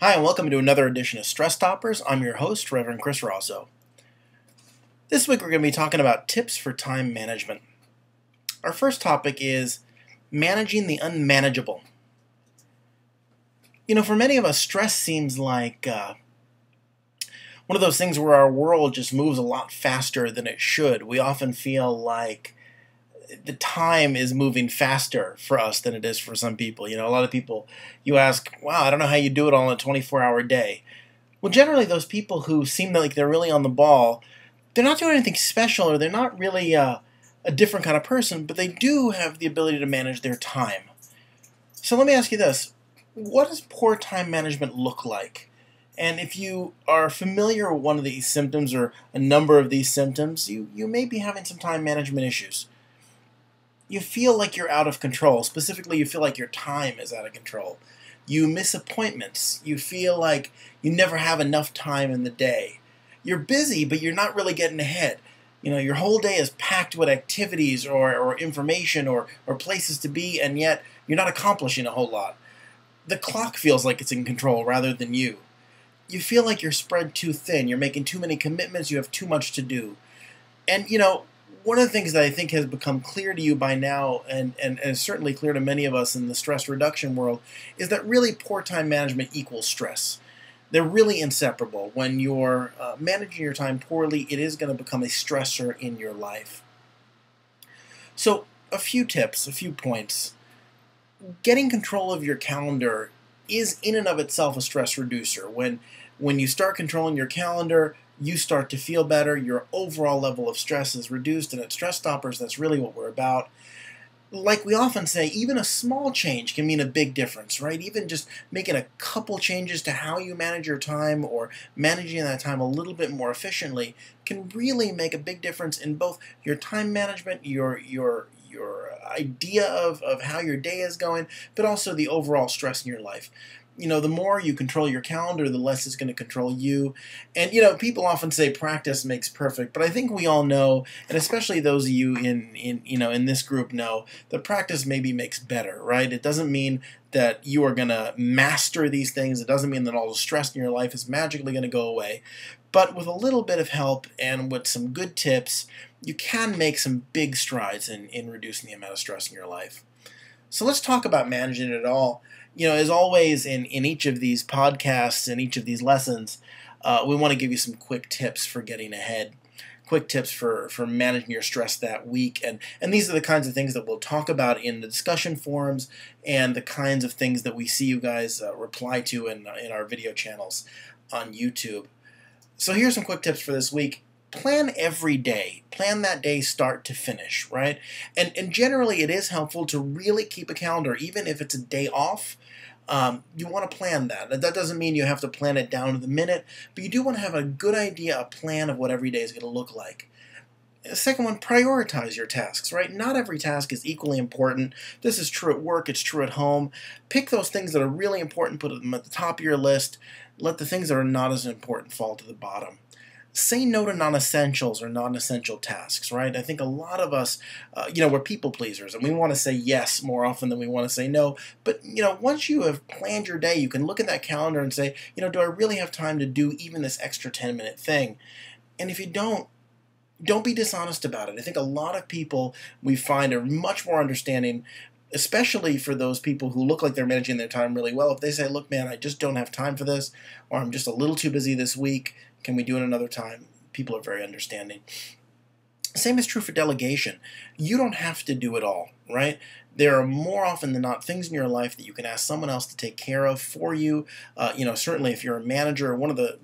Hi, and welcome to another edition of Stress Toppers. I'm your host, Reverend Chris Rosso. This week we're going to be talking about tips for time management. Our first topic is managing the unmanageable. For many of us, stress seems like one of those things where our world just moves a lot faster than it should. We often feel like the time is moving faster for us than it is for some people. A lot of people, you ask, wow, I don't know how you do it all in a 24-hour day. Well, generally those people who seem like they're really on the ball, they're not doing anything special, or they're not really a different kind of person, but they do have the ability to manage their time. So let me ask you this. What does poor time management look like? And if you are familiar with one of these symptoms or a number of these symptoms, you may be having some time management issues. You feel like you're out of control. Specifically, you feel like your time is out of control. You miss appointments. You feel like you never have enough time in the day. You're busy, but you're not really getting ahead. Your whole day is packed with activities or information or places to be, and yet you're not accomplishing a whole lot. The clock feels like it's in control rather than you. You feel like you're spread too thin. You're making too many commitments. You have too much to do. And, one of the things that I think has become clear to you by now, and certainly clear to many of us in the stress reduction world, is that really poor time management equals stress. They're really inseparable. When you're managing your time poorly, it is going to become a stressor in your life. So a few tips, a few points. Getting control of your calendar is in and of itself a stress reducer. When you start controlling your calendar, you start to feel better, your overall level of stress is reduced, and at Stress Stoppers, that's really what we're about. Like we often say, even a small change can mean a big difference, right? Even just making a couple changes to how you manage your time or managing that time a little bit more efficiently can really make a big difference in both your time management, your idea of how your day is going, but also the overall stress in your life. The more you control your calendar, the less it's going to control you. And, people often say practice makes perfect, but I think we all know, and especially those of you in this group know, that practice maybe makes better, right? It doesn't mean that you are going to master these things. It doesn't mean that all the stress in your life is magically going to go away. But with a little bit of help and with some good tips, you can make some big strides in reducing the amount of stress in your life. So let's talk about managing it all. As always in each of these podcasts and each of these lessons, we want to give you some quick tips for getting ahead, quick tips for managing your stress that week. And these are the kinds of things that we'll talk about in the discussion forums and the kinds of things that we see you guys reply to in our video channels on YouTube. So here's some quick tips for this week. Plan every day. Plan that day start to finish, right? And generally it is helpful to really keep a calendar, even if it's a day off. You want to plan that. That doesn't mean you have to plan it down to the minute, but you do want to have a good idea, a plan of what every day is going to look like. The second one, prioritize your tasks, right? Not every task is equally important. This is true at work, it's true at home. Pick those things that are really important, put them at the top of your list. Let the things that are not as important fall to the bottom. Say no to non-essentials or non-essential tasks, right? I think a lot of us, we're people pleasers, and we want to say yes more often than we want to say no. But, once you have planned your day, you can look at that calendar and say, do I really have time to do even this extra 10-minute thing? And if you don't be dishonest about it. I think a lot of people we find are much more understanding, especially for those people who look like they're managing their time really well. If they say, look, man, I just don't have time for this, or I'm just a little too busy this week, can we do it another time? People are very understanding. Same is true for delegation. You don't have to do it all, right? There are more often than not things in your life that you can ask someone else to take care of for you. Certainly if you're a manager, one of the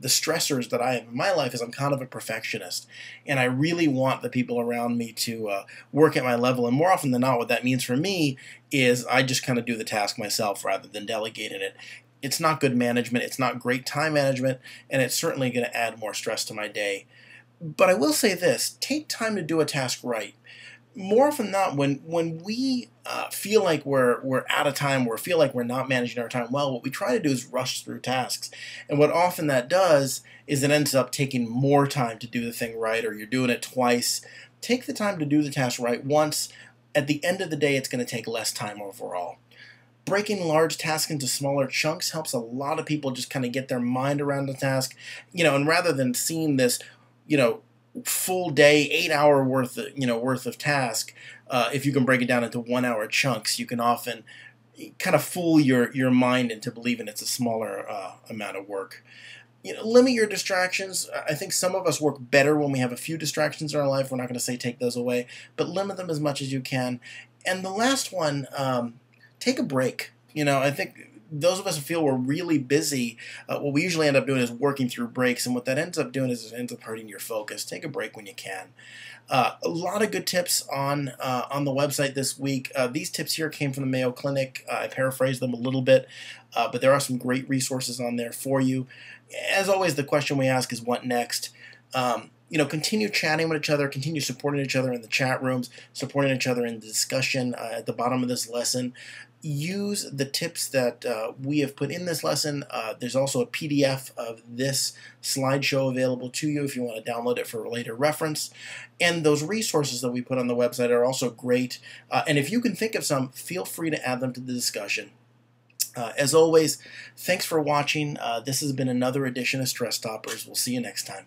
stressors that I have in my life is I'm kind of a perfectionist, and I really want the people around me to work at my level. And more often than not, what that means for me is I just kind of do the task myself rather than delegating it. It's not good management, it's not great time management, and it's certainly going to add more stress to my day. But I will say this, take time to do a task right. More often than not, when we feel like we're out of time, or feel like we're not managing our time well, what we try to do is rush through tasks. And what often that does is it ends up taking more time to do the thing right, or you're doing it twice. Take the time to do the task right once. At the end of the day, it's going to take less time overall. Breaking large tasks into smaller chunks helps a lot of people just kind of get their mind around the task, and rather than seeing this, you know, full day, 8 hour worth of task, if you can break it down into 1 hour chunks, you can often kind of fool your mind into believing it's a smaller amount of work. Limit your distractions. I think some of us work better when we have a few distractions in our life. We're not going to say take those away, but limit them as much as you can. And the last one, take a break. I think those of us who feel we're really busy, what we usually end up doing is working through breaks, and what that ends up doing is it ends up hurting your focus. Take a break when you can. A lot of good tips on the website this week. These tips here came from the Mayo Clinic. I paraphrased them a little bit, but there are some great resources on there for you. As always, the question we ask is what next? Continue chatting with each other, continue supporting each other in the chat rooms, supporting each other in the discussion at the bottom of this lesson. Use the tips that we have put in this lesson. There's also a PDF of this slideshow available to you if you want to download it for later reference. And those resources that we put on the website are also great. And if you can think of some, feel free to add them to the discussion. As always, thanks for watching. This has been another edition of Stress Stoppers. We'll see you next time.